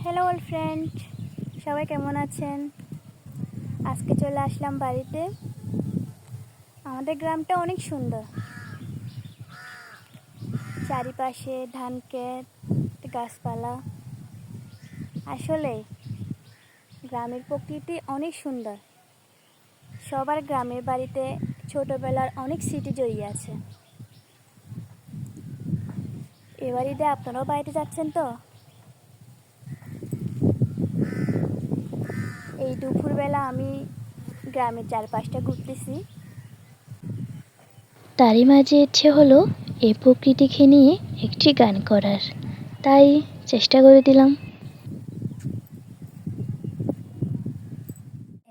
Hello all friend, সবাই কেমন আছেন? আজকে চলে আসলাম বাড়িতে। আমাদের গ্রামটা অনেক সুন্দর, চারিপাশে ধান ক্ষেত, গাছপালা। আসলে গ্রামের প্রকৃতি অনেক সুন্দর। সবার গ্রামের বাড়িতে ছোটবেলার অনেক স্মৃতি জড়িয়ে আছে। এ বাড়িতে আপনারাও বাড়িতে যাচ্ছেন তো? এই দুপুরবেলা আমি গ্রামের চারপাশটা ঘুরতেছি। তারই মাঝে ইচ্ছে হলো এই প্রকৃতিকে নিয়ে একটি গান করার, তাই চেষ্টা করে দিলাম।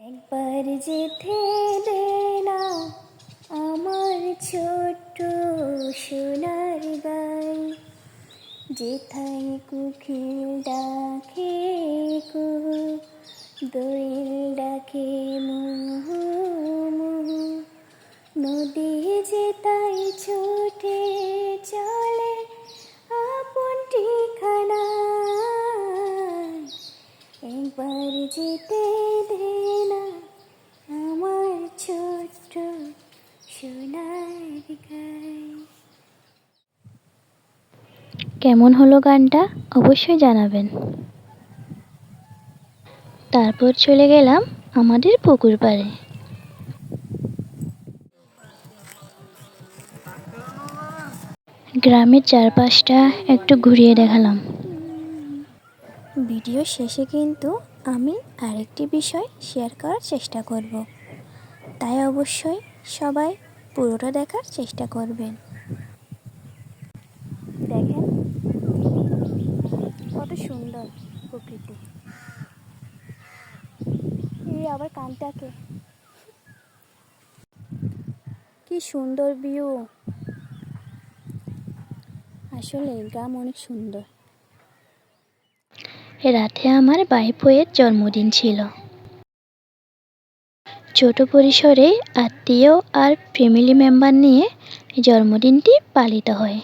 একবার যেতে দে না আমার ছোট্ট সোনার গাই, যেথায় কুকিল ডাকে কুহু, দোয়েল ডাকে মুহু মুহু, নদী যেতাই ছুটে চলে আপন ঠিকানায়। একবার যেতে দে না আমার ছোট্ট সোনার গাই। কেমন হলো গানটা অবশ্যই জানাবেন। তারপর চলে গেলাম আমাদের পুকুর পাড়ে। গ্রামের চারপাশটা একটু ঘুরিয়ে দেখালাম। ভিডিও শেষে কিন্তু আমি আরেকটি বিষয় শেয়ার করার চেষ্টা করব, তাই অবশ্যই সবাই পুরোটা দেখার চেষ্টা করবেন। দেখেন কত সুন্দর প্রকৃতি। এই আবার কানটাকে, কি সুন্দর ভিউ। আসলে গ্রাম অনেক সুন্দর। রাতে আমার ভাইপোয়ের জন্মদিন ছিল। ছোট পরিসরে আত্মীয় আর ফ্যামিলি মেম্বার নিয়ে জন্মদিনটি পালিত হয়।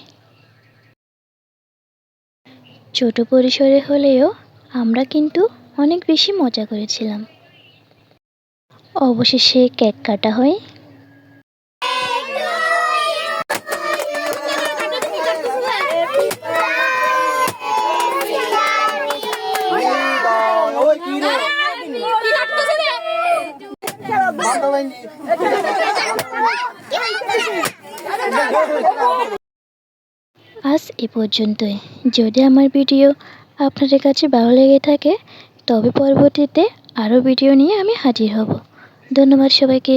ছোট পরিসরে হলেও আমরা কিন্তু অনেক বেশি মজা করেছিলাম। অবশেষে কেক কাটা হয়। আজ এ পর্যন্তই। যদি আমার ভিডিও আপনাদের কাছে ভালো লেগে থাকে তবে পরবর্তীতে আরও ভিডিও নিয়ে আমি হাজির হব। ধন্যবাদ সবাইকে।